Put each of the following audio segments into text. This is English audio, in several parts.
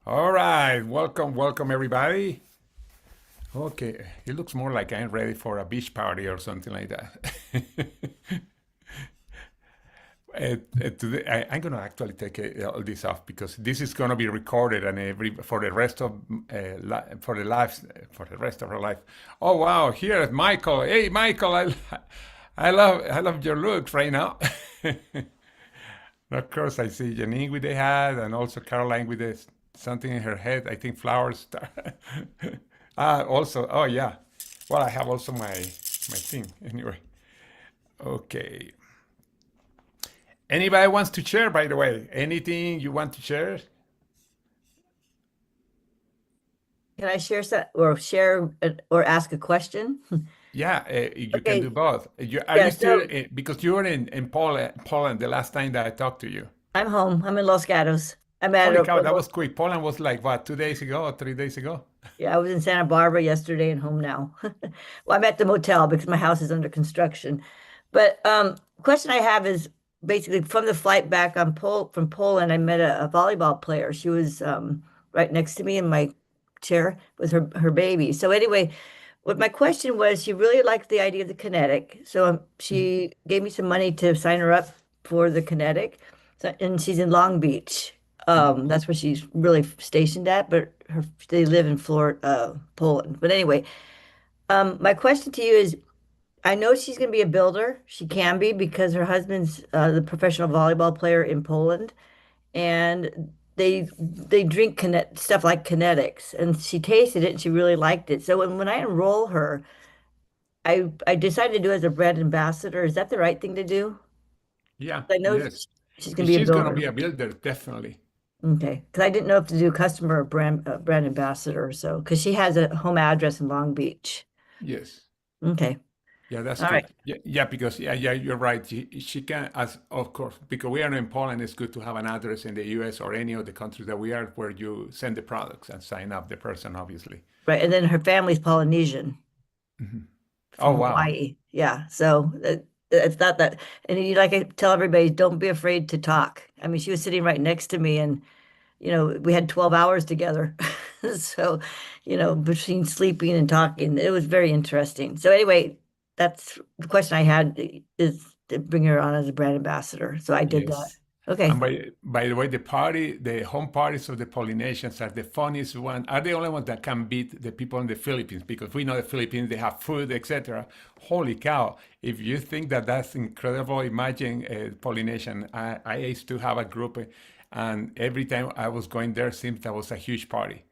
All right, welcome everybody. Okay, it looks more like I'm ready for a beach party or something like that. Today, I'm gonna actually take all this off because this is gonna be recorded and every for the rest of for the life for the rest of our life. Oh wow, here is Michael. Hey Michael, I love your looks right now. Of course, I see Janine with the hat and also Caroline with something in her head. I think flowers. Also, oh yeah. Well, I have also my thing anyway. Okay. Anybody wants to share, by the way? Anything you want to share? Can I share or ask a question? Yeah, you can do Okay, both. Are yeah, you still so because you were in Poland the last time that I talked to you? I'm home. I'm in Los Gatos. I'm at Holy a, cow, that was quick. Poland was like what, 2 days ago or 3 days ago? yeah, I was in Santa Barbara yesterday and home now. Well, I'm at the motel because my house is under construction. But question I have is basically from the flight back from Poland, I met a volleyball player. She was right next to me in my chair with her baby. So anyway, what my question was, she really liked the idea of the kinetic. So Mhm. she gave me some money to sign her up for the kinetic. So, and she's in Long Beach. Mhm. That's where she's really stationed at, but they live in Florida, Poland. But anyway, my question to you is, I know she's going to be a builder. She can be because her husband's the professional volleyball player in Poland, and they drink stuff like kinetics, and she tasted it and she really liked it. So when I enroll her, I decided to do it as a brand ambassador. Is that the right thing to do? Yeah, I know yes. she's going to be a She's gonna be builder. a builder, definitely. Okay, because I didn't know if to do customer or brand ambassador. So because she has a home address in Long Beach. Yes. Okay, Yeah, that's all right. good. Yeah, because yeah, you're right. She can, as of course, because we are in Poland, it's good to have an address in the U.S. or any of the countries that we are, where you send the products and sign up the person, obviously. Right, and then her family's Polynesian Mhm. from Oh wow. Hawaii. Yeah, so it's not that. And you like I tell everybody, don't be afraid to talk. I mean, she was sitting right next to me, and we had 12 hours together. So, between sleeping and talking, it was very interesting. So anyway, that's the question I had is to bring her on as a brand ambassador. So I did that. Yes. Okay. And by the way, the home parties of the Polynesians are the funniest one. Are the only ones that can beat the people in the Philippines because we know the Philippines they have food, etc. Holy cow! If you think that that's incredible, imagine Polynesian. I used to have a group, and every time I was going there, seems that was a huge party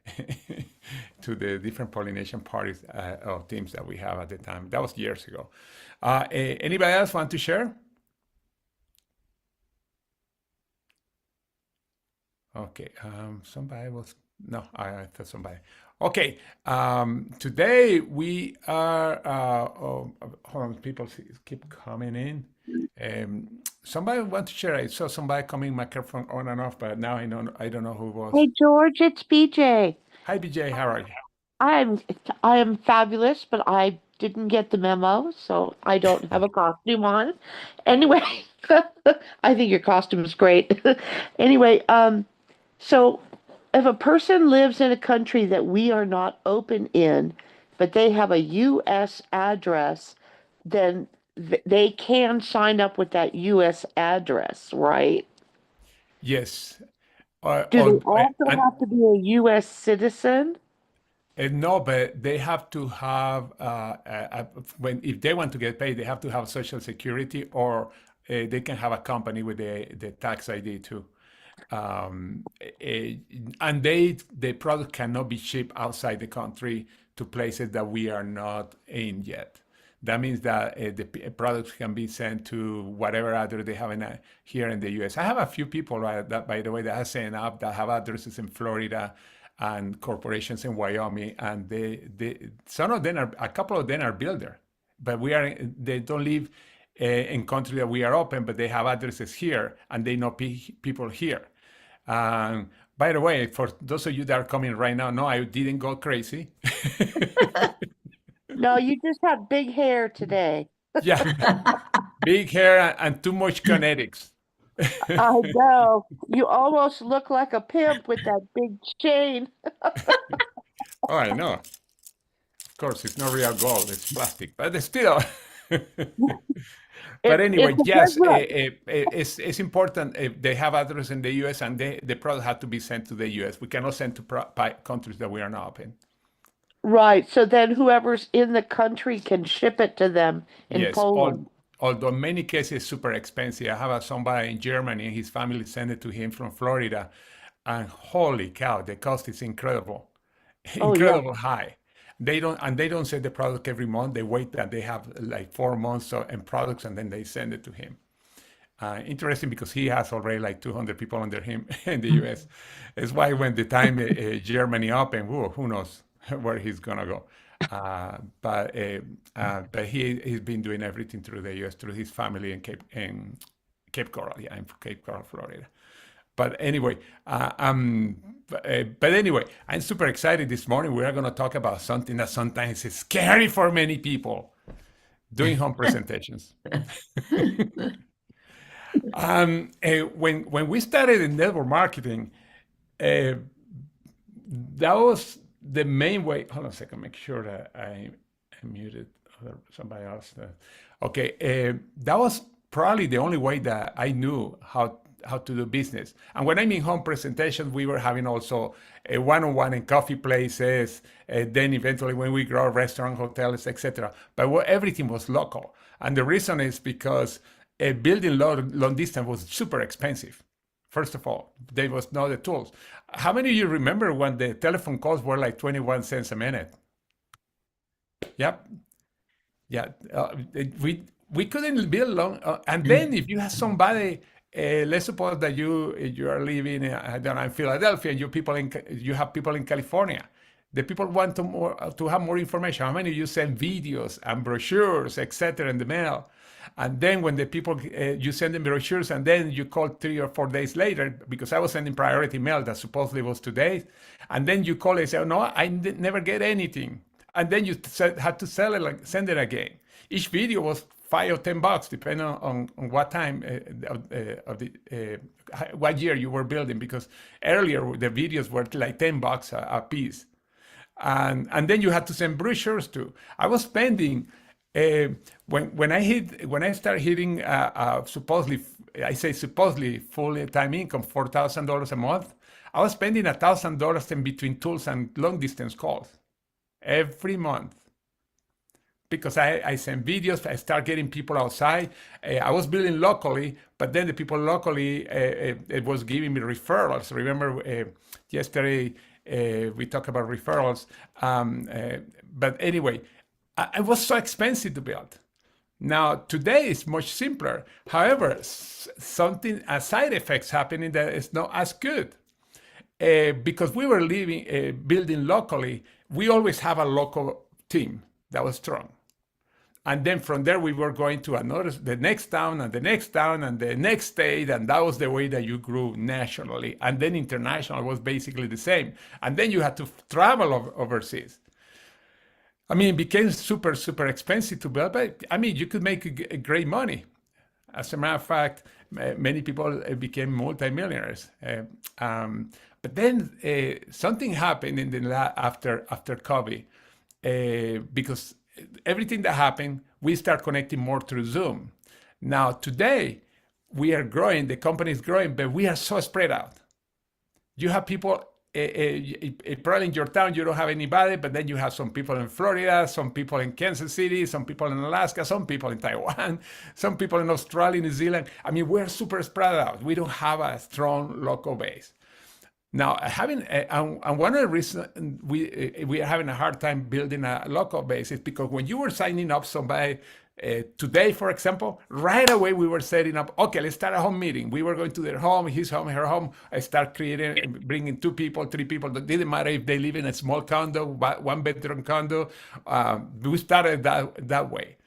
to the different Polynesian parties or teams that we have at the time. That was years ago. Anybody else want to share? Okay, somebody was, no, I thought somebody. Okay, today we are, hold on, people keep coming in. Somebody want to share, I saw somebody coming microphone on and off, but now I don't know who it was. Hey George, it's BJ. Hi, BJ, how are you? I'm I am fabulous, but I didn't get the memo, so I don't have a costume on. Anyway, I think your costume is great. Anyway, so if a person lives in a country that we are not open in, but they have a US address, then they can sign up with that US address, right? Yes, Do they also and have to be a US citizen? no, but they have to have when if they want to get paid, they have to have Social Security or they can have a company with the tax ID too. Eh, and the product cannot be shipped outside the country to places that we are not in yet. That means that products can be sent to whatever address they have here in the U.S. I have a few people, right, that, by the way, that have signed up that have addresses in Florida and corporations in Wyoming, and some of them are a couple of them are builder, but they don't live in country that we are open, but they have addresses here and they know people here. Um, by the way, for those of you that are coming right now, no, I didn't go crazy. No, you just have big hair today. Yeah, big hair and too much kinetics. I know. You almost look like a pimp with that big chain. Oh, I know. Of course, it's not real gold; it's plastic, but it's still. But It's anyway, a good yes, look. it's important. They have address in the U.S. and the product had to be sent to the U.S. We cannot send to countries that we are not open. Right. So then whoever's in the country can ship it to them in Yes, Poland. although in many cases super expensive. I have somebody in Germany, and his family sent it to him from Florida, and holy cow, the cost is incredible, Oh, yeah. incredible high. They don't send the product every month. They wait that they have like 4 months in products, and then they send it to him. Interesting because he has already like 200 people under him in the U.S. It's why when the time Germany open, who knows where he's gonna go. But he's been doing everything through the U.S. through his family in Cape Coral, yeah, in Cape Coral, Florida. But anyway, but anyway, I'm super excited this morning. We are going to talk about something that sometimes is scary for many people: doing home presentations. When we started in network marketing, uh, that was the main way. Hold on a second, make sure that I muted somebody else. Okay, that was probably the only way that I knew how to do business. And when I mean home presentations, we were having also a one-on-one in coffee places. Then eventually, when we grow, restaurant, hotels, etc. But everything was local, and the reason is because building long distance was super expensive. First of all, there was no the tools. How many of you remember when the telephone calls were like 21 cents a minute? Yep. Yeah. We couldn't build long. And then if you have somebody, let's suppose that you are living, I don't know, in Philadelphia, and you have people in California. The people want to have more information. How many of you send videos and brochures, etc., in the mail? And then when the people, you send them brochures, and then you call 3 or 4 days later, because I was sending priority mail that supposedly was today, and then you call and say, oh, no, I never get anything. And then you had to sell it, like, send it again. Each video was $5 or $10, depending on what time of the what year you were building, because earlier the videos were like $10 a piece. And then you had to send brochures too. I was spending when I started hitting supposedly, I say supposedly, full time income, $4,000 a month. I was spending $1,000 in between tools and long distance calls every month, because I sent videos. I start getting people outside. I was building locally, but then the people locally, it was giving me referrals. Remember yesterday we talked about referrals. But anyway, it was so expensive to build. Now today it's much simpler. However, something side effects happening that is not as good. Because we were building locally, we always have a local team that was strong. And then from there, we were going to the next town and the next town and the next state. And that was the way that you grew nationally. And then international was basically the same. And then you had to travel overseas. I mean, it became super, super expensive to build, but I mean, you could make great money. As a matter of fact, many people became multimillionaires. But then something happened after COVID, because everything that happened, we start connecting more through Zoom. Now today, we are growing, the company is growing, but we are so spread out. You have people, probably in your town, you don't have anybody, but then you have some people in Florida, some people in Kansas City, some people in Alaska, some people in Taiwan, some people in Australia, New Zealand. I mean, we're super spread out. We don't have a strong local base. Now, and one of the reasons we are having a hard time building a local base is because when you were signing up somebody today, for example, right away we were setting up, okay, let's start a home meeting. We were going to their home, his home, her home. I start bringing 2 people, 3 people. It didn't matter if they live in a small condo, 1-bedroom condo. We started that way.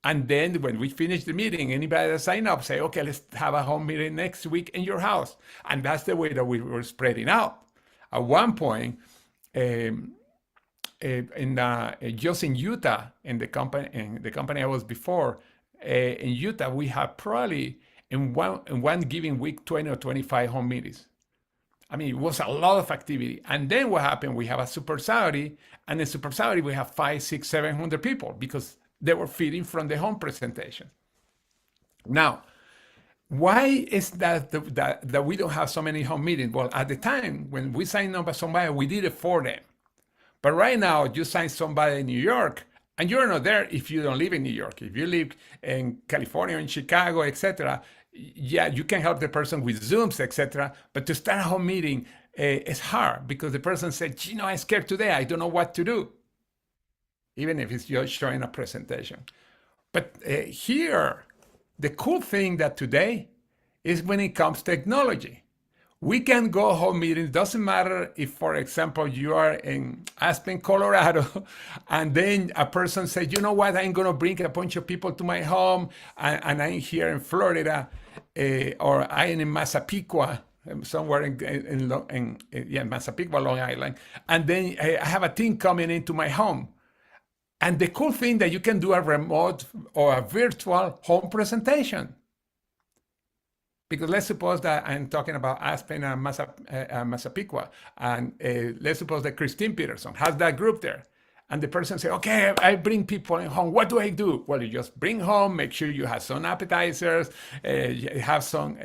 And then when we finish the meeting, anybody that sign up say, okay, let's have a home meeting next week in your house. And that's the way that we were spreading out. At one point, just in Utah, in the company I was before, in Utah, we had probably in one given week, 20 or 25 home meetings. I mean, it was a lot of activity. And then what happened? We have a Super Saudi, and in Super Saudi, we have 500, 600, 700 people because they were feeding from the home presentation. Now, why is that we don't have so many home meetings? Well, at the time when we signed up with somebody, we did it for them. But right now, you sign somebody in New York, and you're not there if you don't live in New York. If you live in California, in Chicago, etc., yeah, you can help the person with Zooms, etc. But to start a home meeting is hard because the person said, I'm scared today. I don't know what to do, even if it's just showing a presentation. But here, the cool thing that today is when it comes to technology. We can go home meetings. Doesn't matter if, for example, you are in Aspen, Colorado, and then a person says, you know what, I'm going to bring a bunch of people to my home, and I'm here in Florida, or I'm in Massapequa, somewhere in Massapequa, Long Island, and then I have a team coming into my home. And the cool thing that you can do a remote or a virtual home presentation. Because let's suppose that I'm talking about Aspen and Massapequa, and let's suppose that Christine Peterson has that group there. And the person says, okay, I bring people in home. What do I do? Well, you just bring home, make sure you have some appetizers, you have some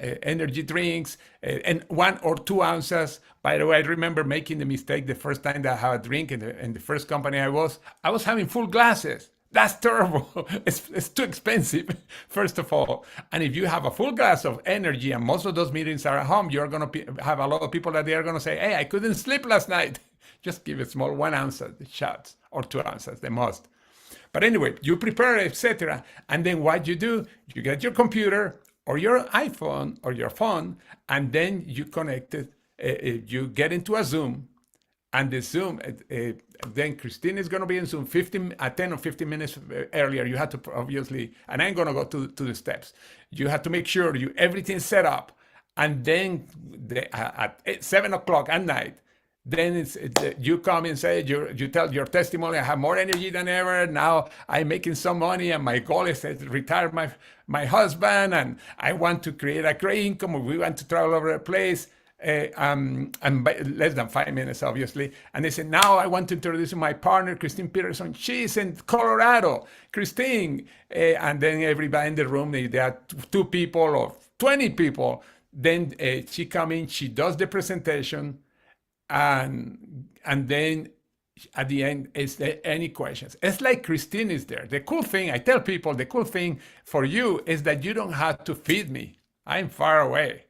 energy drinks, and 1 or 2 ounces. By the way, I remember making the mistake the first time that I had a drink in the first company I was having full glasses. That's terrible. It's too expensive, first of all. And if you have a full glass of energy, and most of those meetings are at home, you're going to have a lot of people that they are going to say, hey, I couldn't sleep last night. Just give a small 1 ounce shots or 2 ounces, the most. But anyway, you prepare, etc. And then what you do, you get your computer or your iPhone or your phone, and then you connect it. You get into a Zoom. And the Zoom, then Christine is going to be in Zoom 10 or 15 minutes earlier. You have to obviously, and I'm going to go to the steps. You have to make sure everything's set up. And then at 7 o'clock at night, then you come and say, you tell your testimony, I have more energy than ever. Now I'm making some money, and my goal is to retire my husband, and I want to create a great income. We want to travel over the place. And by less than 5 minutes, obviously. And they said, now I want to introduce my partner, Christine Peterson. She's in Colorado. Christine. And then everybody in the room, there are 2 people or 20 people. Then she comes in, she does the presentation, and then at the end, is there any questions? It's like Christine is there. The cool thing, I tell people, the cool thing for you is that you don't have to feed me. I'm far away.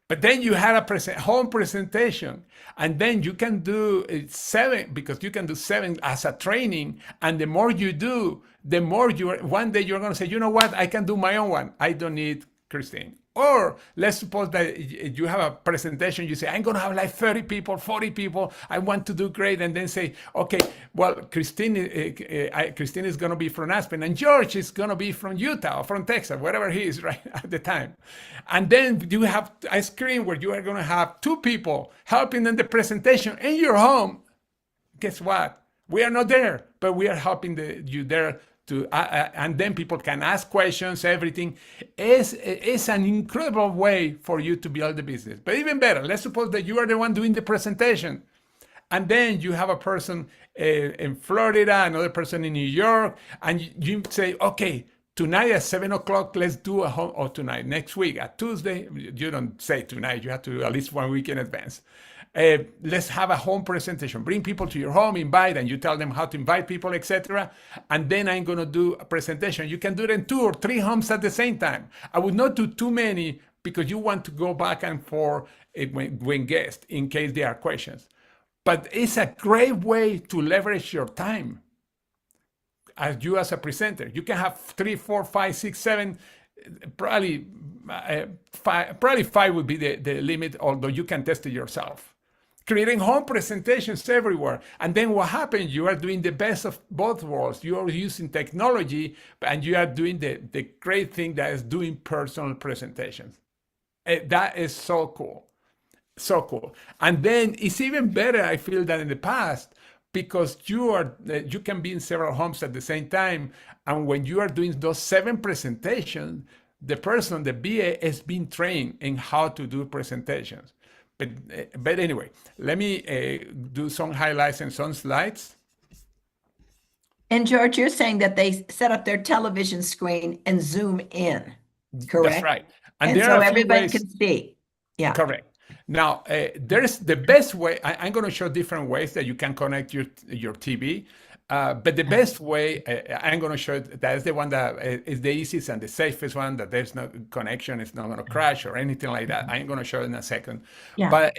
But then you had a home presentation, and then you can do 7, because you can do 7 as a training. And the more you do, the more one day you're going to say, you know what, I can do my own one. I don't need Christine. Or let's suppose that you have a presentation, you say, I'm going to have like 30 people, 40 people, I want to do great. And then say, okay, well, Christine is going to be from Aspen, and George is going to be from Utah or from Texas, wherever he is right at the time. And then you have a screen where you are going to have 2 people helping in the presentation in your home. Guess what? We are not there, but we are helping you there. And then people can ask questions, everything. It's an incredible way for you to build the business. But even better, let's suppose that you are the one doing the presentation. And then you have a person in Florida, another person in New York, and you say, okay, tonight at 7 o'clock, let's do a home, or tonight, next week, at Tuesday. You don't say tonight, you have to at least 1 week in advance. Let's have a home presentation. Bring people to your home, invite, and you tell them how to invite people, etc. And then I'm going to do a presentation. You can do it in 2 or 3 homes at the same time. I would not do too many because you want to go back and forth when guests, in case there are questions. But it's a great way to leverage your time as a presenter. You can have 3, 4, 5, 6, 7, probably 5 would be the limit, although you can test it yourself. Creating home presentations everywhere. And then what happens? You are doing the best of both worlds. You are using technology, and you are doing the great thing that is doing personal presentations. That is so cool. So cool. And then it's even better, I feel, than in the past, because you can be in several homes at the same time, and when you are doing those 7 presentations, the person, the BA, has been trained in how to do presentations. But anyway, let me do some highlights and some slides. And George, you're saying that they set up their television screen and zoom in, correct? That's right. And And there so are a few everybody ways. can see. Yeah. Correct. Now, there's the best way. I'm going to show different ways that you can connect your TV. But the best way, I'm going to show that is the one that is the easiest and the safest one, that there's no connection, it's not going to crash or anything like that. I'm going to show it in a second. Yeah. But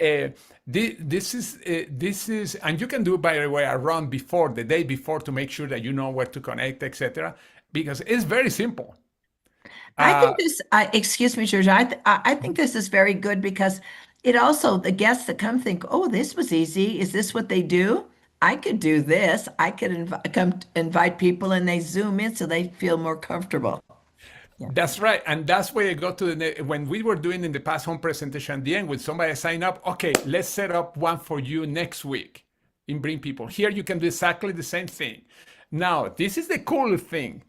this is, and you can do, by the way, a run before, the day before, to make sure that you know where to connect, etc. Because it's very simple. I think this, excuse me, George, I think this is very good because it also, the guests that come think, oh, this was easy. Is this what they do? I could do this. I could invite people and they zoom in so they feel more comfortable. That's right. And that's where I go to when we were doing in the past home presentation at the end, when somebody sign up, okay, let's set up one for you next week and bring people. Here you can do exactly the same thing. Now, this is the cool thing.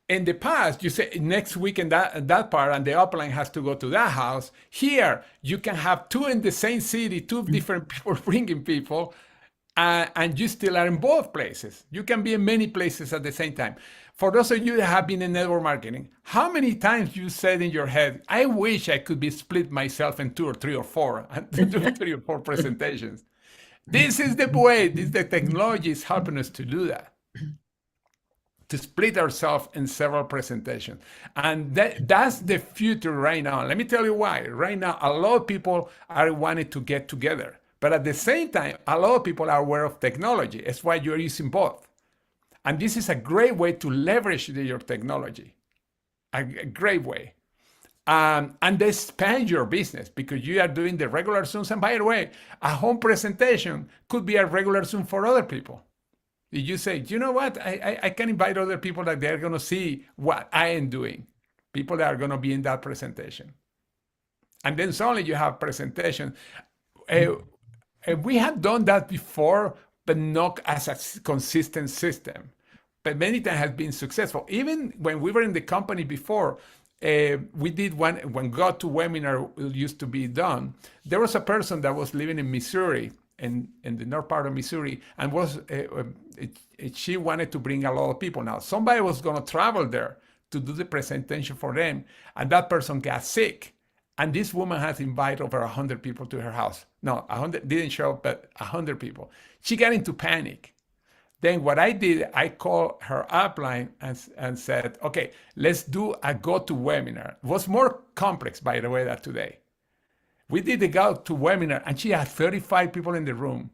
In the past, you say next week in that part, and the upline has to go to that house. Here, you can have 2 in the same city, 2 different people bringing people, and you still are in both places. You can be in many places at the same time. For those of you that have been in network marketing, how many times you said in your head, I wish I could be split myself in 2 or 3 or 4 and do 3 or 4 presentations. This is the way, the technology is helping us to do that, to split ourselves in several presentations. And that's the future right now. Let me tell you why. Right now, a lot of people are wanting to get together. But at the same time, a lot of people are aware of technology. That's why you're using both. And this is a great way to leverage your technology, a great way. And expand your business, because you are doing the regular Zooms. And by the way, a home presentation could be a regular Zoom for other people. You say, you know what, I can invite other people that they're going to see what I am doing, people that are going to be in that presentation. And then suddenly you have presentation. We have done that before, but not as a consistent system. But many times has been successful. Even when we were in the company before, we did one, when GoToWebinar used to be done, there was a person that was living in Missouri, in the north part of Missouri, and she wanted to bring a lot of people. Now, somebody was going to travel there to do the presentation for them, and that person got sick. And this woman has invited over 100 people to her house. No, 100 didn't show up, but 100 people. She got into panic. Then what I did, I called her upline and said, okay, let's do a GoToWebinar. It was more complex, by the way, than today. We did the GoToWebinar, and she had 35 people in the room.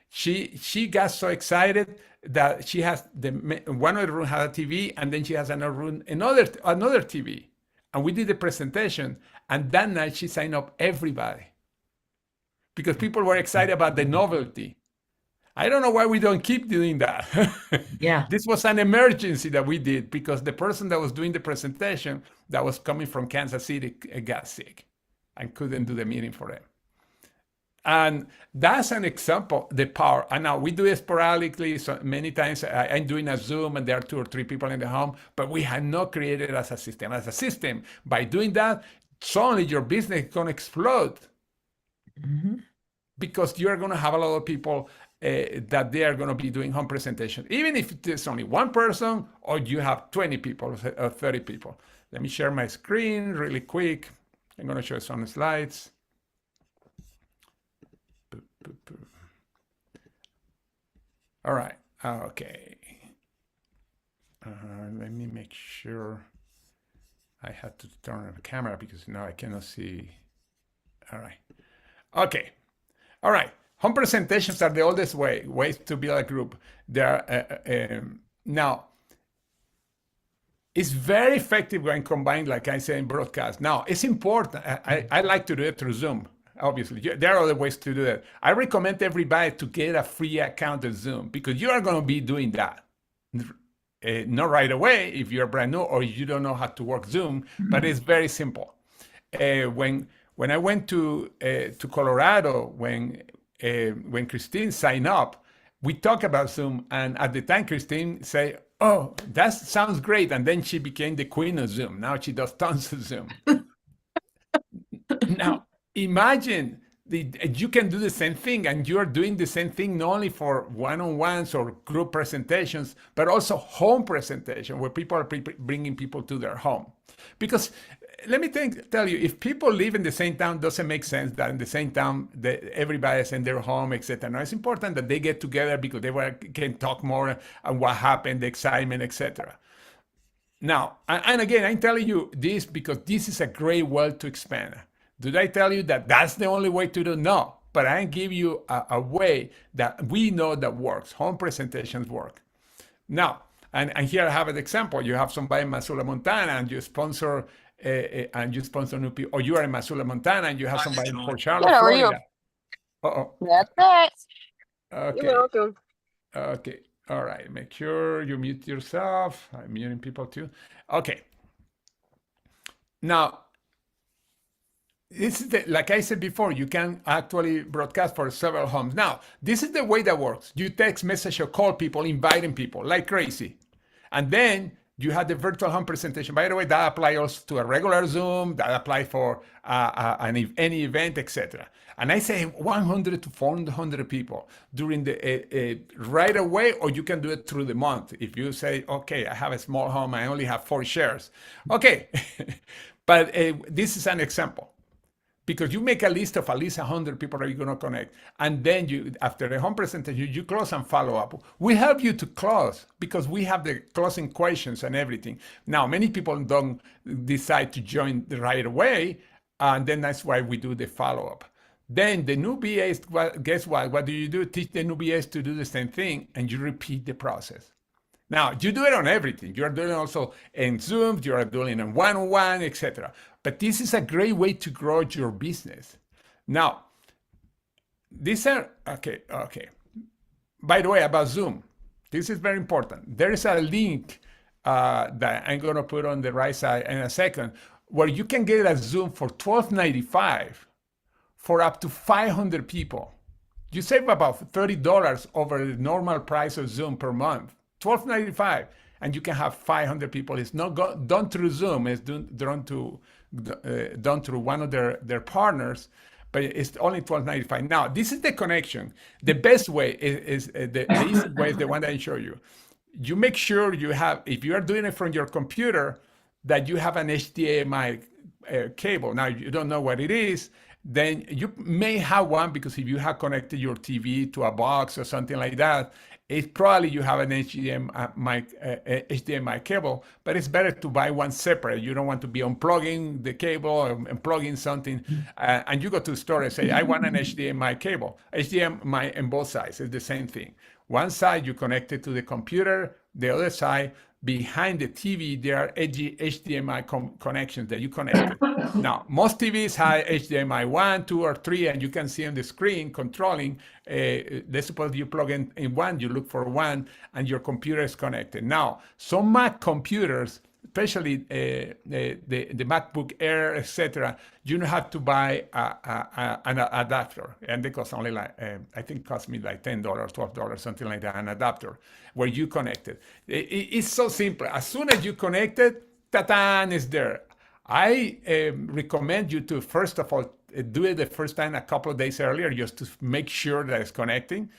She got so excited that she has one of the room had a TV, and then she has another room, another TV. And we did the presentation, and that night she signed up everybody because people were excited about the novelty. I don't know why we don't keep doing that. Yeah. This was an emergency that we did because the person that was doing the presentation that was coming from Kansas City got sick and couldn't do the meeting for them. And that's an example, the power. And now we do it sporadically. So many times I'm doing a Zoom and there are 2 or 3 people in the home, but we have not created it as a system. As a system, by doing that, suddenly your business is going to explode. Mm-hmm. Because you're going to have a lot of people that they are going to be doing home presentations, even if it's only one person or you have 20 people or 30 people. Let me share my screen really quick. I'm going to show some slides. All right. Okay. Let me make sure I have to turn on the camera because now I cannot see. All right. Okay. All right. Home presentations are the oldest ways to build a group. Now, it's very effective when combined, like I said, in broadcast. Now, it's important. I like to do it through Zoom. Obviously, there are other ways to do that. I recommend everybody to get a free account of Zoom because you are going to be doing that. Not right away if you're brand new or you don't know how to work Zoom, but it's very simple. When I went to Colorado, when Christine signed up, we talk about Zoom, and at the time, Christine say, "Oh, that sounds great," and then she became the queen of Zoom. Now she does tons of Zoom. Now, imagine you can do the same thing, and you're doing the same thing not only for one-on-ones or group presentations, but also home presentation where people are bringing people to their home. Because let me tell you, if people live in the same town, doesn't make sense that in the same town that everybody's in their home, etc. Now, it's important that they get together because can talk more on what happened, the excitement, etc. Now, and again, I'm telling you this because this is a great way to expand. Did I tell you that that's the only way to do? No, but I give you a way that we know that works. Home presentations work. Now, and here I have an example. You have somebody in Missoula, Montana, and you sponsor new people, or you are in Missoula, Montana, and you have somebody in Port Charlotte, Good, how are you? Florida. Uh-oh. That's it. Okay. You're welcome. Okay. All right. Make sure you mute yourself. I'm muting people too. Okay. Now, this is like I said before, you can actually broadcast for several homes. Now, this is the way that works. You text message or call people, inviting people like crazy. And then you have the virtual home presentation. By the way, that applies also to a regular Zoom, that applies for any event, etc. And I say 100 to 400 people during the right away, or you can do it through the month. If you say, okay, I have a small home, I only have 4 shares. Okay, but this is an example. Because you make a list of at least 100 people that you're going to connect. And then you, after the home presentation, you close and follow up. We help you to close because we have the closing questions and everything. Now, many people don't decide to join right away. And then that's why we do the follow-up. Then the new BAs, guess what? What do you do? Teach the new BAs to do the same thing, and you repeat the process. Now, you do it on everything. You're doing also in Zoom, you're doing it in one-on-one, etc. But this is a great way to grow your business. Now, these are, okay. By the way, about Zoom, this is very important. There is a link that I'm going to put on the right side in a second, where you can get a Zoom for $12.95 for up to 500 people. You save about $30 over the normal price of Zoom per month. $12.95, and you can have 500 people. It's not done through Zoom. It's done through one of their partners, but it's only $12.95. Now, this is the connection. The best way is the easy way is the one that I show you. You make sure you have, if you are doing it from your computer, that you have an HDMI cable. Now, you don't know what it is, then you may have one, because if you have connected your TV to a box or something like that, it's probably you have an HDMI cable, but it's better to buy one separate. You don't want to be unplugging the cable or unplugging something. And you go to the store and say, I want an HDMI cable. HDMI on both sides is the same thing. One side you connect it to the computer, the other side, behind the TV, there are HDMI connections that you connect. Now, most TVs have HDMI 1, 2, or 3, and you can see on the screen controlling. Let's suppose you plug in one, you look for one, and your computer is connected. Now, some Mac computers, especially the MacBook Air, etc., you don't have to buy an adapter, and they cost only like I think it cost me like $10, $12, something like that, an adapter where you connect it. It's so simple. As soon as you connect it, ta-da, it's there. I recommend you to, first of all, do it the first time a couple of days earlier, just to make sure that it's connecting.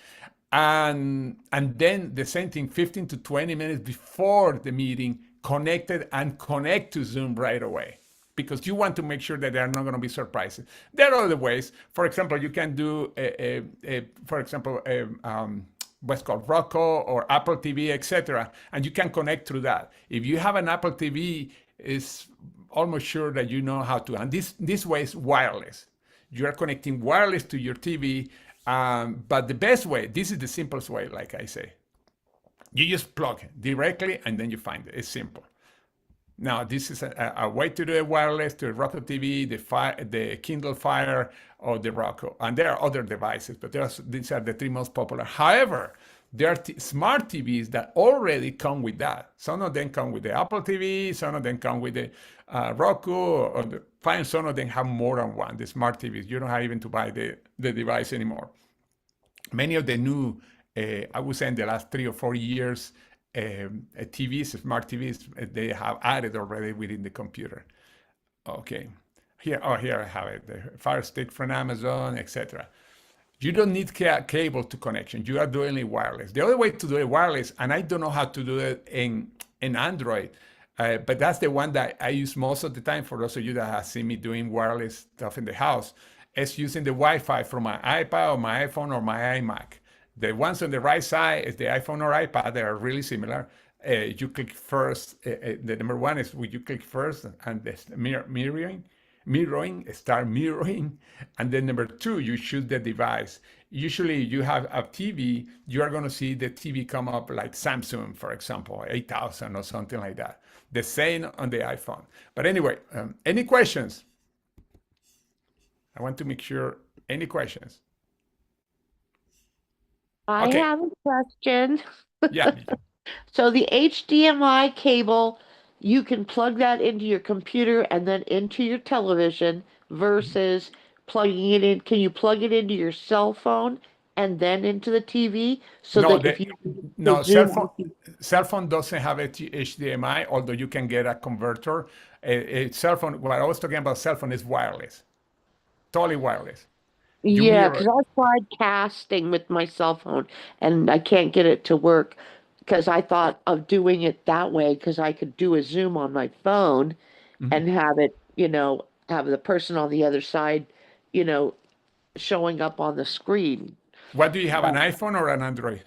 And then the same thing, 15 to 20 minutes before the meeting, connect to Zoom right away, because you want to make sure that there are not going to be surprises. There are other ways. For example, you can do, what's called Roku or Apple TV, etc., and you can connect through that. If you have an Apple TV, it's almost sure that you know how to. And this way is wireless. You are connecting wireless to your TV, but the best way, this is the simplest way, like I say. You just plug it directly, and then you find it. It's simple. Now, this is a way to do it wireless to a Roku TV, the Kindle Fire, or the Roku. And there are other devices, but these are the 3 most popular. However, there are smart TVs that already come with that. Some of them come with the Apple TV, some of them come with the Roku, or some of them have more than one, the smart TVs. You don't have even to buy the device anymore. Many of the new I would say in the last 3 or 4 years, TVs, smart TVs, they have added already within the computer. Okay, here I have it, the Fire Stick from Amazon, etc. You don't need cable to connection. You are doing it wireless. The other way to do it wireless, and I don't know how to do it in Android, but that's the one that I use most of the time for those of you that have seen me doing wireless stuff in the house, is using the Wi-Fi from my iPad or my iPhone or my iMac. The ones on the right side is the iPhone or iPad. They are really similar. You click first. The number one is when you click first and the start mirroring. And then number two, you choose the device. Usually you have a TV, you are going to see the TV come up like Samsung, for example, 8000 or something like that. The same on the iPhone. But anyway, any questions? I want to make sure, any questions? I Okay. have a question. Yeah. So the HDMI cable, you can plug that into your computer and then into your television versus plugging it in. Can you plug it into your cell phone and then into the TV so No, that if you no, the Zoom, cell phone doesn't have a HDMI, although you can get a converter. A cell phone, what I was talking about cell phone is wireless, totally wireless. You yeah, mirror because it. I tried casting with my cell phone and I can't get it to work because I thought of doing it that way because I could do a Zoom on my phone Mhm. and have it, have the person on the other side, you know, showing up on the screen. What do you have, an But iPhone or an Android?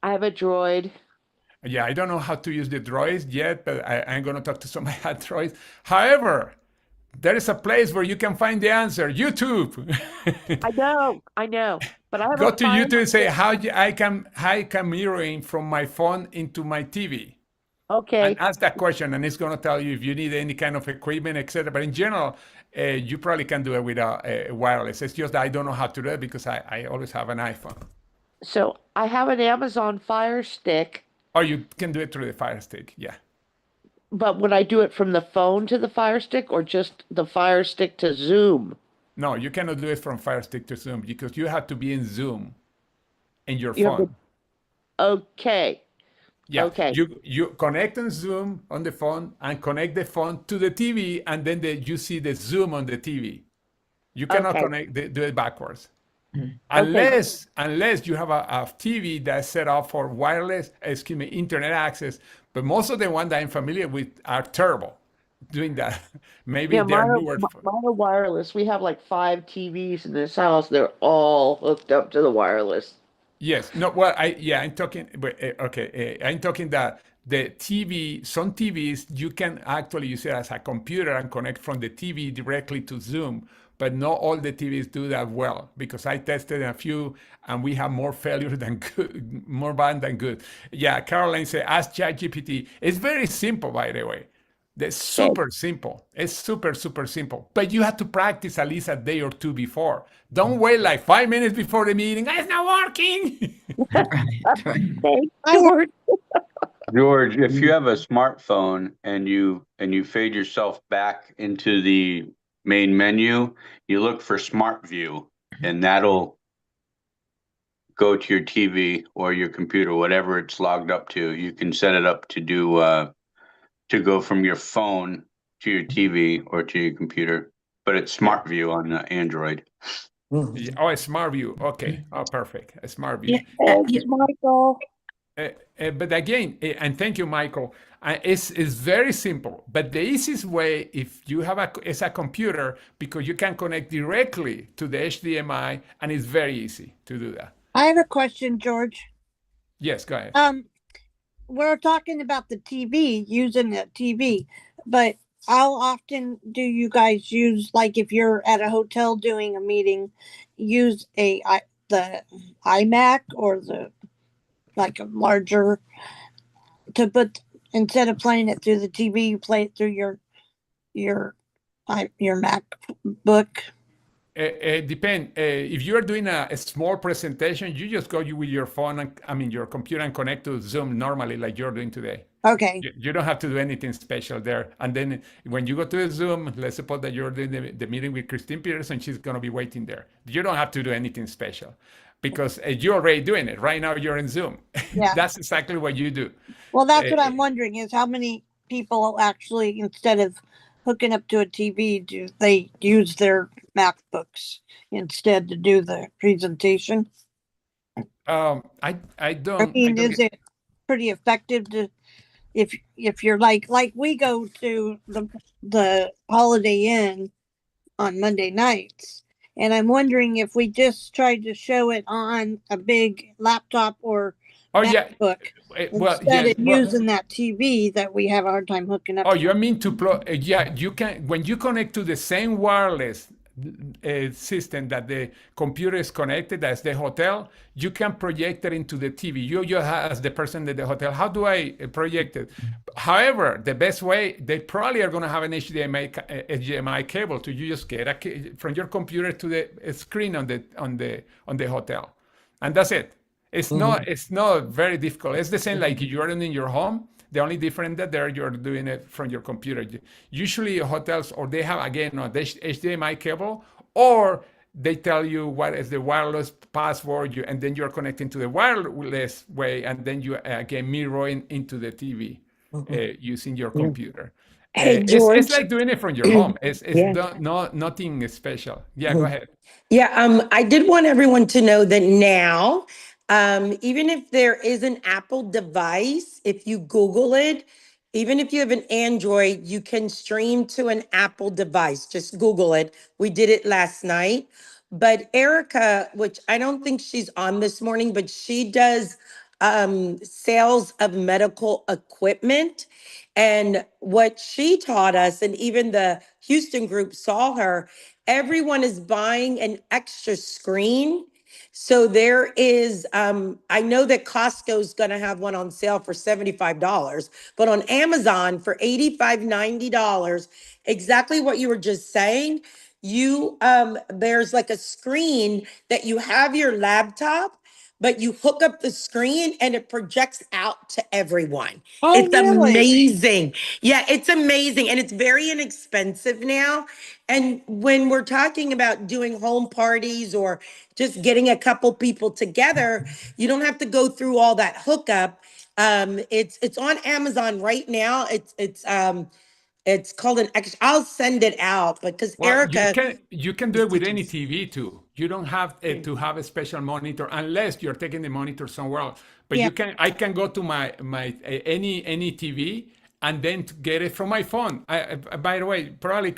I have a Droid. Yeah, I don't know how to use the droids yet, but I'm going to talk to somebody at droids. However, there is a place where you can find the answer, YouTube. I know, but I have Go a to Fire YouTube and say Stick. how I can mirroring from my phone into my TV. And Okay, ask that question, and it's going to tell you if you need any kind of equipment, etc. But in general, you probably can do it without wireless. It's just that I don't know how to do it because I always have an iPhone. so I have an Amazon Fire Stick, Or you can do it through the Fire Stick. Yeah. but would I do it from the phone to the Fire Stick or just the Fire Stick to Zoom? No, you cannot do it from Fire Stick to Zoom because you have to be in Zoom in your You have to, phone. okay, Yeah, okay, you connect on Zoom on the phone and connect the phone to the TV, and then you see the Zoom on the TV. You cannot okay, do it backwards. okay. Unless you have a TV that's set up for internet access. But most of the ones that I'm familiar with are terrible doing that. Maybe Yeah, they're newer. mine are wireless. We have like 5 TVs in this house. They're all hooked up to the wireless. Yes. No. Well, I'm talking. But okay, I'm talking that the TV, some TVs, you can actually use it as a computer and connect from the TV directly to Zoom. But not all the TVs do that well because I tested a few and we have more failure than good, more bad than good. Yeah, Caroline said, ask ChatGPT. It's very simple, by the way. It's Okay. super simple. It's super, super simple. But you have to practice at least a day or two before. Don't wait like 5 minutes before the meeting. "Ah, it's not working." Right, right. Thanks, I have, George. George, if you have a smartphone and you fade yourself back into the main menu, you look for Smart View, and that'll go to your TV or your computer, whatever it's logged up to. You can set it up to go from your phone to your TV or to your computer, but it's Yeah. Smart View on Android. Yeah. Oh, a smart view. Okay. Oh, perfect. A smart view. Yeah, Thanks, Michael. But again, and thank you, Michael. It's very simple. But the easiest way, if you have is a computer, because you can connect directly to the HDMI, and it's very easy to do that. I have a question, George. Yes, go ahead. We're talking about the TV, using the TV, but how often do you guys use, like if you're at a hotel doing a meeting, use the iMac or like a larger to put, instead of playing it through the TV, you play it through your MacBook? It depends. If you are doing a small presentation, you just go with your phone and I mean your computer and connect to Zoom normally, like you're doing today. Okay. You don't have to do anything special there. And then when you go to the Zoom, let's suppose that you're doing the meeting with Christine Peterson, she's going to be waiting there. You don't have to do anything special because you're already doing it. Right now, you're in Zoom. Yeah. That's exactly what you do. Well, that's what Uh, I'm wondering is how many people actually, instead of hooking up to a TV, do they use their MacBooks instead to do the presentation? I I don't mean, get. is it pretty effective to if you're like we go to the Holiday Inn on Monday nights, and I'm wondering if we just tried to show it on a big laptop or Oh yeah. MacBook Well, instead yes. of using that TV that we have a hard time hooking up Oh, to. you mean to plug? Yeah, you can. When you connect to the same wireless system that the computer is connected as the hotel, you can project it into the TV. You as the person at the hotel. How do I project it? However, the best way, they probably are going to have an HDMI cable to you just get from your computer to the screen on the hotel, and that's it. It's not very difficult. It's the same like you're in your home. The only difference that there you're doing it from your computer. Usually hotels or they have again the HDMI cable or they tell you what is the wireless password and then you're connecting to the wireless way and then you again mirroring into the TV using your computer. Hey, It's George. like doing it from your home. It's Yeah. nothing special. Yeah, go ahead. Yeah, I did want everyone to know that now, even if there is an Apple device, if you Google it, even if you have an Android, you can stream to an Apple device. Just Google it. We did it last night. But Erica, which I don't think she's on this morning, but she does sales of medical equipment. And what she taught us, and even the Houston group saw her, everyone is buying an extra screen. So there is, I know that Costco's going to have one on sale for $75, but on Amazon for $85, $90, exactly what you were just saying. There's like a screen that you have your laptop, but you hook up the screen and it projects out to everyone. Oh, It's really? amazing. Yeah, it's amazing. And it's very inexpensive now. And when we're talking about doing home parties or just getting a couple people together, you don't have to go through all that hookup. It's on Amazon right now. It's called an extra. I'll send it out because Well, Erica. you can do it with any TV too. You don't have to have a special monitor unless you're taking the monitor somewhere else. But Yeah. I can go to my any TV and then to get it from my phone. By the way, probably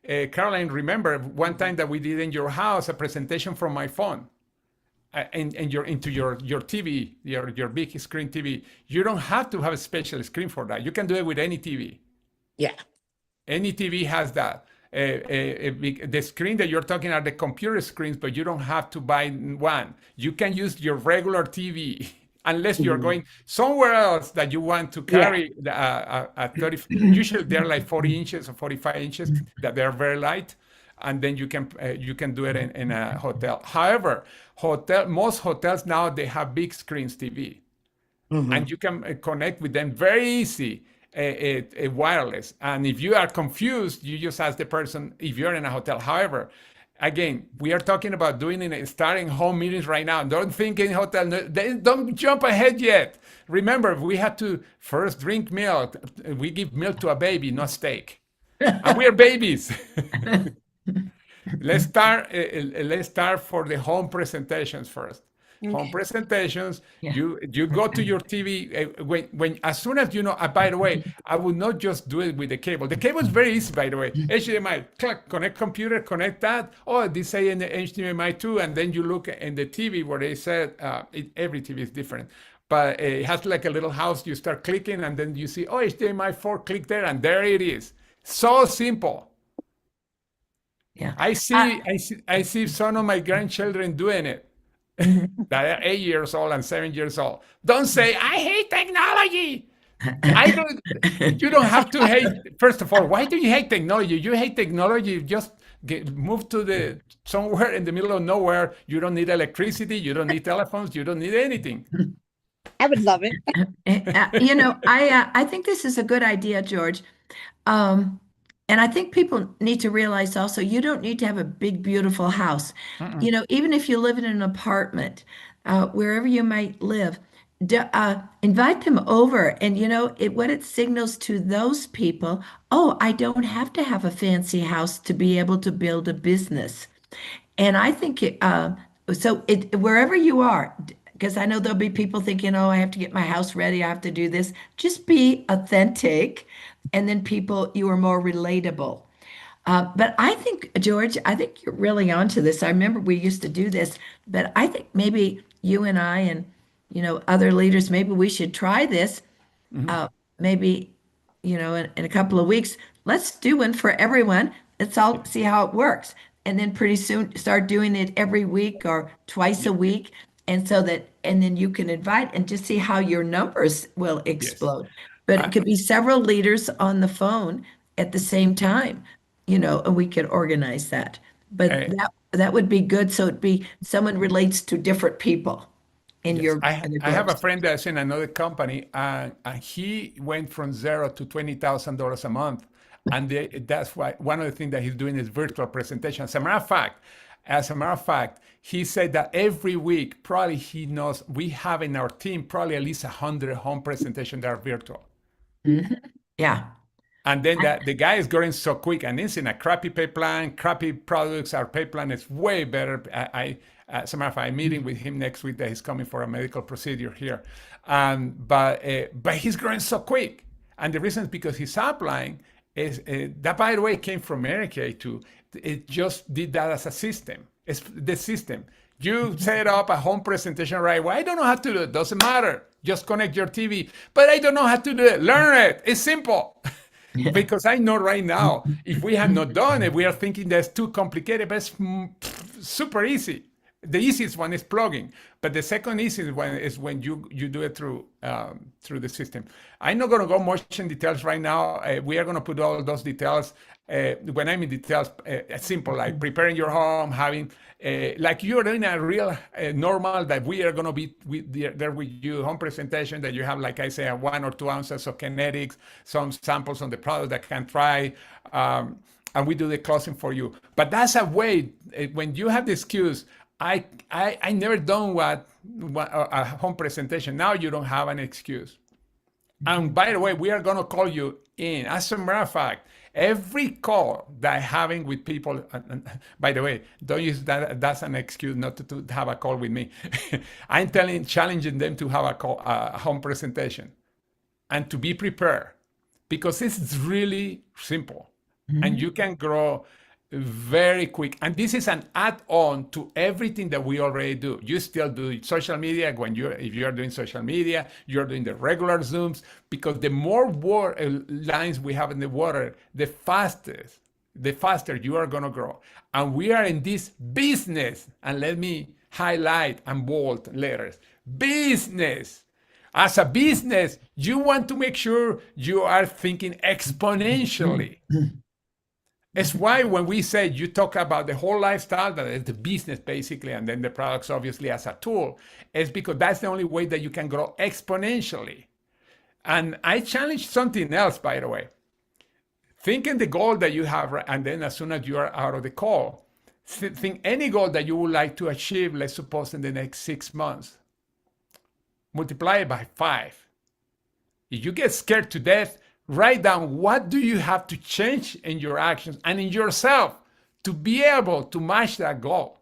Caroline, remember one time that we did in your house a presentation from my phone. And you're into your TV, your big screen TV. You don't have to have a special screen for that. You can do it with any TV. Yeah. Any TV has that. The screen that you're talking are the computer screens, but you don't have to buy one. You can use your regular TV unless you're going somewhere else that you want to carry a 30. Usually they're like 40 inches or 45 inches that they're very light, and then you can do it in a hotel. However, most hotels now they have big screens TV, and you can connect with them very easy. Wireless. And if you are confused, you just ask the person if you're in a hotel. However, again, we are talking about starting home meetings right now. Don't think in hotel. Don't jump ahead yet. Remember, we have to first drink milk. We give milk to a baby, not steak. And we're babies. Let's start for the home presentations first. Home presentations. Yeah. You go to your TV when as soon as you know. By the way, I would not just do it with the cable. The cable is very easy. By the way, HDMI, click, connect computer, connect that. Oh, they say in the HDMI too, and then you look in the TV where they said every TV is different. But it has like a little house. You start clicking, and then you see HDMI 4. Click there, and there it is. So simple. Yeah. I see some of my grandchildren doing it. That are 8 years old and 7 years old. Don't say, I hate technology. You don't have to hate. First of all, why do you hate technology? You hate technology just Move to the somewhere in the middle of nowhere. You don't need electricity. You don't need telephones. You don't need anything. I would love it. I think this is a good idea, George. And I think people need to realize also you don't need to have a big, beautiful house. Even if you live in an apartment, wherever you might live, invite them over. And what it signals to those people, oh, I don't have to have a fancy house to be able to build a business. And I think wherever you are, because I know there'll be people thinking, oh, I have to get my house ready, I have to do this. Just be authentic, and then you are more relatable. But I think, George, I think you're really onto this. I remember we used to do this, but I think maybe you and I and other leaders, maybe we should try this. Maybe in a couple of weeks, let's do one for everyone. Let's all see how it works. And then pretty soon start doing it every week or twice a week. And then you can invite and just see how your numbers will explode. But it could be several leaders on the phone at the same time, and we could organize that. But that would be good. So it'd be someone relates to different people in Yes. your. I in the have a groups. friend that's in another company, and he went from zero to $20,000 a month. And that's why one of the things that he's doing is virtual presentation. As a matter of fact, he said that every week, probably he knows we have in our team probably at least 100 home presentations that are virtual. Yeah. And then the guy is growing so quick, and it's in a crappy pay plan, crappy products. Our pay plan is way better. As a matter of fact, I'm meeting with him next week that he's coming for a medical procedure here. But he's growing so quick. And the reason is because his upline is, that, by the way, came from Mary Kay too. It just did that as a system. It's the system. You set up a home presentation right away. I don't know how to do it. Doesn't matter. Just connect your TV. But I don't know how to do it. Learn it. It's simple. Because I know right now, if we have not done it, we are thinking that's too complicated, but it's super easy. The easiest one is plugging, but the second easiest one is when you do it through the system. I'm not going to go much in details right now. We are going to put all those details. When I mean details, simple, like preparing your home, having like you're doing a real normal that we are going to be there with you home presentation that you have, like I say, 1 or 2 ounces of kinetics, some samples on the product that can try. And we do the closing for you. But that's a way when you have the excuse. I never done what a home presentation. Now you don't have an excuse. And by the way, we are going to call you in. As a matter of fact, every call that I'm having with people, by the way, don't use that that's an excuse not to have a call with me. I'm challenging them to have a home presentation and to be prepared, because it's really simple and you can grow very quick. And this is an add-on to everything that we already do. You still do social media if you're doing social media, you're doing the regular Zooms, because the more lines we have in the water, the faster you are going to grow. And we are in this business, and let me highlight and bold letters, business. As a business, you want to make sure you are thinking exponentially. It's why when we say you talk about the whole lifestyle, that is the business basically, and then the products obviously as a tool, it's because that's the only way that you can grow exponentially. And I challenge something else, by the way. Thinking the goal that you have, and then as soon as you are out of the call, think any goal that you would like to achieve, let's suppose in the next 6 months. Multiply it by 5. If you get scared to death, write down what do you have to change in your actions and in yourself to be able to match that goal.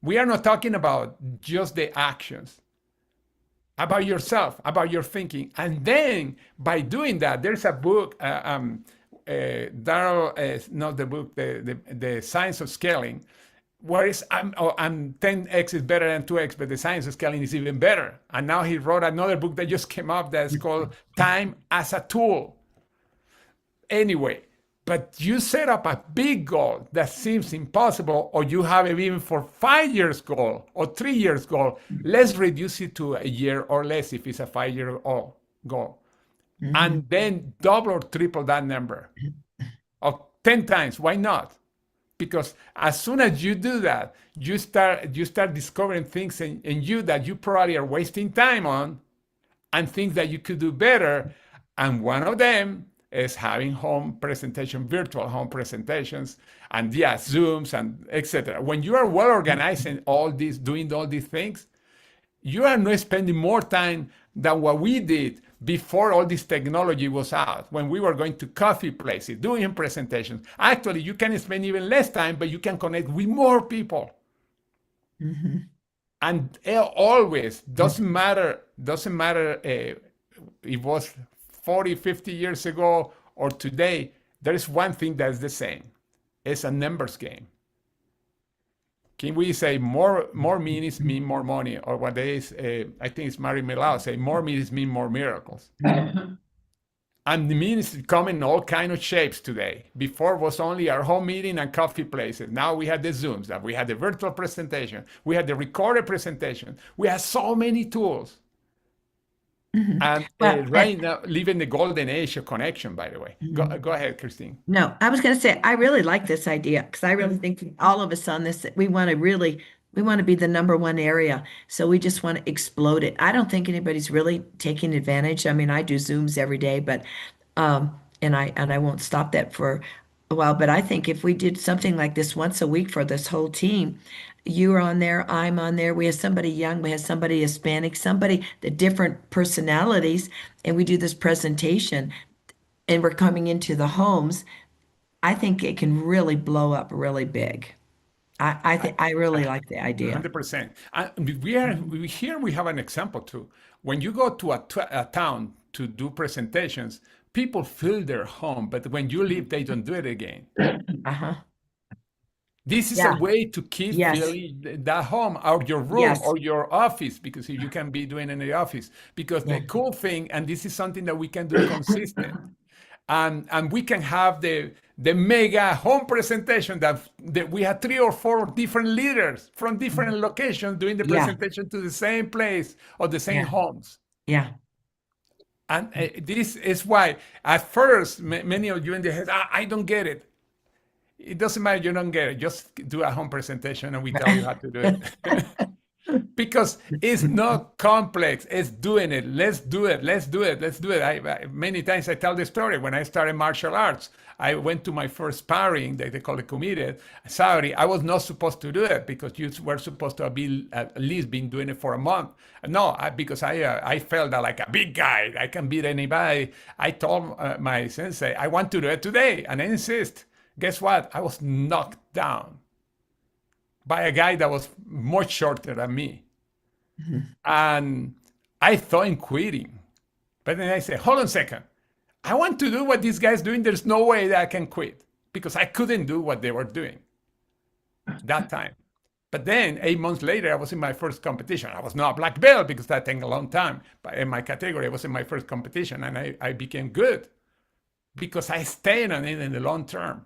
We are not talking about just the actions, about yourself, about your thinking. And then by doing that, there's a book, Darryl, not the book, the Science of Scaling, where it's 10x is better than 2x, but the science of scaling is even better. And now he wrote another book that just came up that's called Time as a Tool. Anyway, but you set up a big goal that seems impossible, or you have it even for 5 years goal or 3 years goal. Let's reduce it to a year or less if it's a 5-year goal. And then double or triple that number. 10 times. Why not? Because as soon as you do that, you start discovering things in you that you probably are wasting time on, and things that you could do better. And one of them is having virtual home presentations, and Zooms and etc. When you are well organized and doing all these things, you are not spending more time than what we did before all this technology was out, when we were going to coffee places, doing presentations. Actually, you can spend even less time, but you can connect with more people. Mm-hmm. And always, doesn't matter it was 40, 50 years ago or today, there is one thing that's the same. It's a numbers game. Can we say more meetings mean more money? Or what they I think it's Mary Milao say, more meetings mean more miracles. And the meetings come in all kind of shapes today. Before was only our home meeting and coffee places. Now we had the Zooms, that we had the virtual presentation, we had the recorded presentation. We have so many tools. Mm-hmm. And Well, right now, living the golden age of connection, by the way. Go ahead, Christine. No, I was going to say, I really like this idea because I really think all of us on this, we want to be the number one area. So we just want to explode it. I don't think anybody's really taking advantage. I mean, I do Zooms every day, but, and I won't stop that for a while, but I think if we did something like this once a week for this whole team, you're on there, I'm on there, we have somebody young, we have somebody Hispanic, somebody, the different personalities, and we do this presentation and we're coming into the homes, I think it can really blow up really big. I think I really like the idea. 100%. Here we have an example too. When you go to a town to do presentations, people fill their home, but when you leave, they don't do it again. Uh-huh. This is Yeah. a way to keep Yes. filling that home or your room Yes. or your office, because you can be doing it in the office. Because Yeah. the cool thing, and this is something that we can do consistent, and we can have the mega home presentation that we had 3 or 4 different leaders from different locations doing the Yeah. presentation to the same place or the same Yeah. homes. Yeah. And this is why at first many of you in the head, I don't get it. It doesn't matter, you don't get it. Just do a home presentation and we tell you how to do it. Because it's not complex. It's doing it. Let's do it. Let's do it. Let's do it. Many times I tell the story. When I started martial arts, I went to my first sparring, they call it committed, Saudi. I was not supposed to do it because you were supposed to be at least been doing it for a month. No, because I felt that like a big guy, I can beat anybody. I told my sensei, I want to do it today, and I insist. Guess what? I was knocked down by a guy that was much shorter than me. Mm-hmm. And I thought in quitting. But then I said, hold on a second. I want to do what these guys doing. There's no way that I can quit because I couldn't do what they were doing that time. But then 8 months later, I was in my first competition. I was not a black belt because that took a long time. But in my category, I was in my first competition and I became good because I stayed on it in the long term.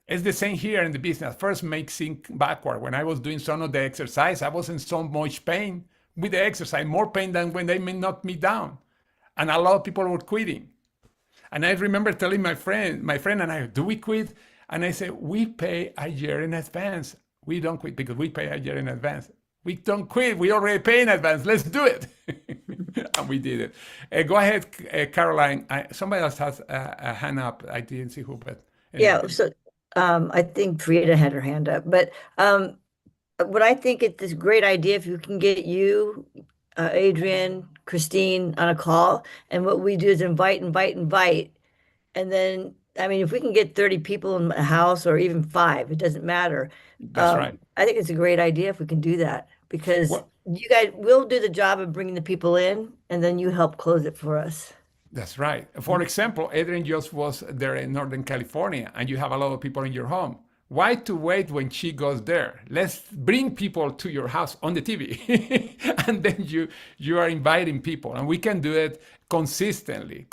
It's the same here in the business. First, make think backward. When I was doing some of the exercise, I was in so much pain with the exercise, more pain than when they knocked me down. And a lot of people were quitting. And I remember telling my friend and I, do we quit? And I said, we pay a year in advance. We don't quit because we pay a year in advance. We don't quit. We already pay in advance. Let's do it. And we did it. Go ahead, Caroline. Somebody else has a hand up. I didn't see who, but anyway. Yeah, so I think Frida had her hand up, but what I think it's this great idea if you can get you, Adrian, Christine on a call, and what we do is invite, and then I mean if we can get 30 people in a house or even 5, it doesn't matter. That's right. I think it's a great idea if we can do that because you guys will do the job of bringing the people in, and then you help close it for us. That's right. For example, Adrian just was there in Northern California, and you have a lot of people in your home. Why to wait when she goes there? Let's bring people to your house on the TV, and then you are inviting people, and we can do it consistently.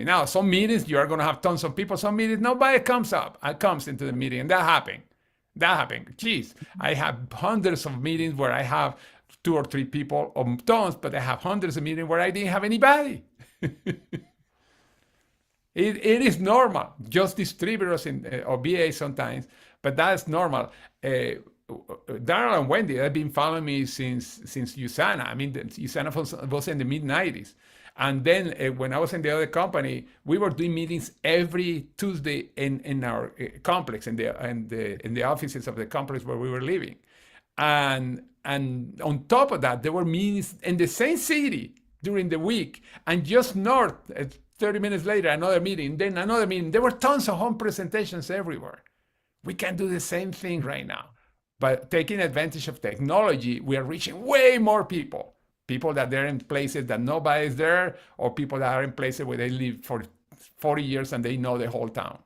Now, some meetings you are going to have tons of people. Some meetings nobody comes into the meeting, and that happened. Geez, I have hundreds of meetings where I have 2 or 3 people, or tons, but I have hundreds of meetings where I didn't have anybody. It is normal, just distributors or BA sometimes, but that's normal. Darrell and Wendy have been following me since USANA. I mean, USANA was in the mid '90s, and then when I was in the other company, we were doing meetings every Tuesday in our complex, in the offices of the complex where we were living, and on top of that, there were meetings in the same city during the week, and just north, 30 minutes later, another meeting, then another meeting. There were tons of home presentations everywhere. We can do the same thing right now. But taking advantage of technology, we are reaching way more people. People that are in places that nobody's there, or people that are in places where they live for 40 years and they know the whole town.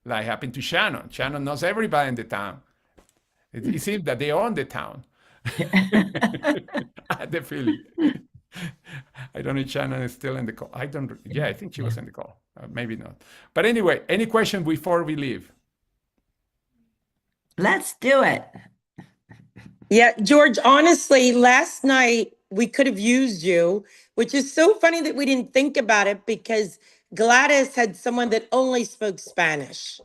Like happened to Shannon. Shannon knows everybody in the town. It seems that they own the town. I had the feeling. I don't know if Shannon is still in the call. I think she was in the call. Maybe not. But anyway, any question before we leave? Let's do it. Yeah, George, honestly, last night we could have used you, which is so funny that we didn't think about it because Gladys had someone that only spoke Spanish.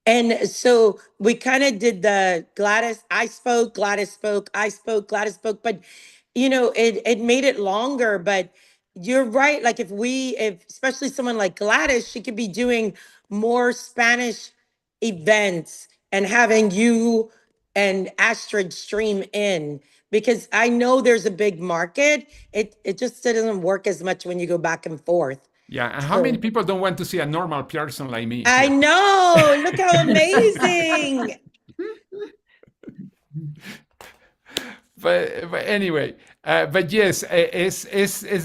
And so we kind of did the Gladys, I spoke, Gladys spoke, I spoke, Gladys spoke, but it made it longer. But you're right. Like if especially someone like Gladys, she could be doing more Spanish events and having you and Astrid stream in, because I know there's a big market. It just doesn't work as much when you go back and forth. Yeah, and how many people don't want to see a normal person like me? I know. Look how amazing. But anyway, but yes, it's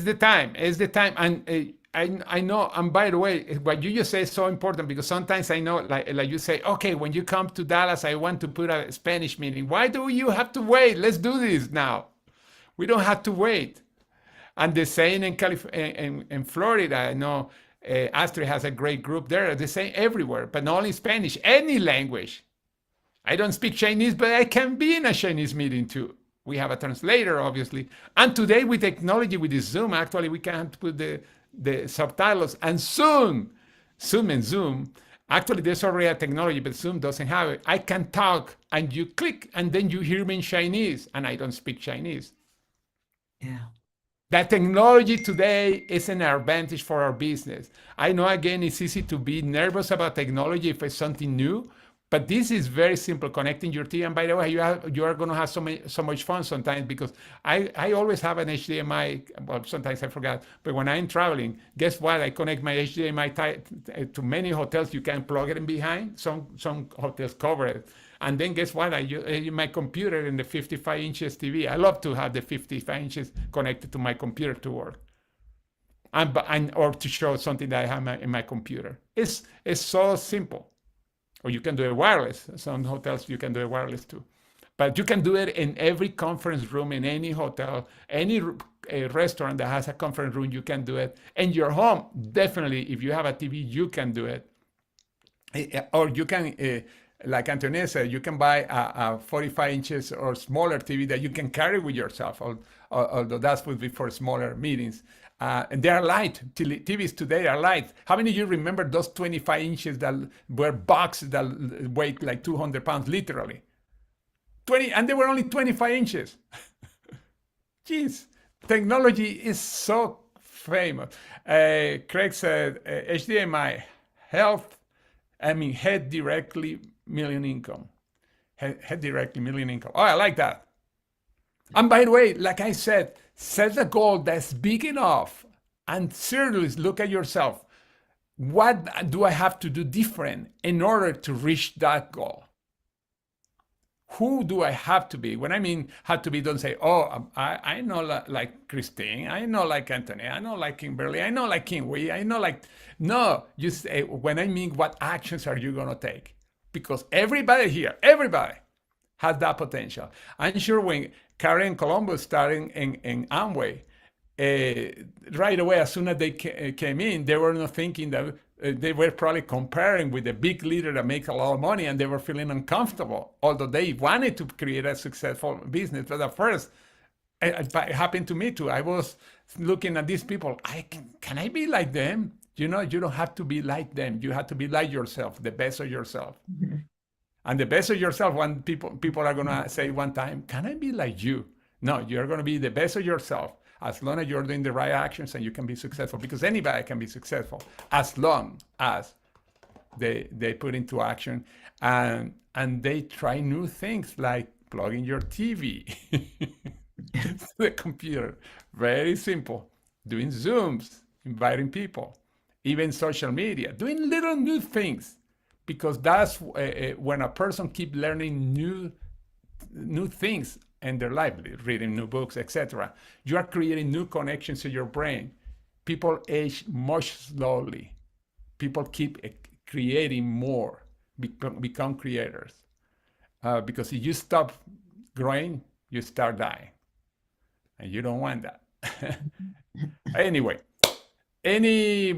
the time. It's the time, and I know. And by the way, what you just say is so important, because sometimes I know, like you say, okay, when you come to Dallas, I want to put a Spanish meeting. Why do you have to wait? Let's do this now. We don't have to wait. And the same in Florida, I know Astrid has a great group there. The same everywhere, but not only Spanish, any language. I don't speak Chinese, but I can be in a Chinese meeting too. We have a translator, obviously. And today with technology, with the Zoom, actually, we can put the subtitles. And soon, Zoom, actually, there's already a technology, but Zoom doesn't have it. I can talk, and you click, and then you hear me in Chinese, and I don't speak Chinese. Yeah. That technology today is an advantage for our business. I know, again, it's easy to be nervous about technology if it's something new, but this is very simple, connecting your TV. And by the way, you are going to have so much fun sometimes, because I always have an HDMI. Well, sometimes I forgot, but when I'm traveling, guess what? I connect my HDMI to many hotels. You can plug it in behind. Some hotels cover it. And then guess what? I use my computer in the 55 inches TV. I love to have the 55 inches connected to my computer to work, or to show something that I have in my computer. It's so simple. Or you can do it wireless. Some hotels you can do it wireless too. But you can do it in every conference room, in any hotel, any restaurant that has a conference room, you can do it. In your home, definitely, if you have a TV, you can do it. Or you can, like Antonia said, you can buy a 45 inches or smaller TV that you can carry with yourself, although that would be for smaller meetings. And they are light. TVs today are light. How many of you remember those 25 inches that were boxes that weighed like 200 pounds, literally? And they were only 25 inches. Jeez, technology is so famous. Craig said, HDMI, head directly, million income. Head directly, million income. Oh, I like that. And by the way, like I said, set a goal that's big enough and seriously look at yourself. What do I have to do different in order to reach that goal? Who do I have to be? When I mean have to be, don't say, oh, I know like Christine, I know like Anthony, I know like Kimberly, I know like Kinwee, I know like, no, you say, when I mean what actions are you going to take? Because everybody here, everybody has that potential. I'm sure when Karen Columbus started in Amway, right away, as soon as they came in, they were not thinking that they were probably comparing with a big leader that makes a lot of money, and they were feeling uncomfortable, although they wanted to create a successful business. But at first, it happened to me too. I was looking at these people. Can I be like them? You know, you don't have to be like them. You have to be like yourself, the best of yourself. And the best of yourself, when people are gonna say one time, "Can I be like you?" No, you're gonna be the best of yourself as long as you're doing the right actions, and you can be successful, because anybody can be successful as long as they put into action and they try new things like plugging your TV to the computer. Very simple. Doing Zooms, inviting people, even social media, doing little new things, because that's when a person keep learning new things in their life, reading new books, etc. You are creating new connections in your brain. People age much slowly. People keep creating more, become creators. Because if you stop growing, you start dying. And you don't want that. Anyway, well,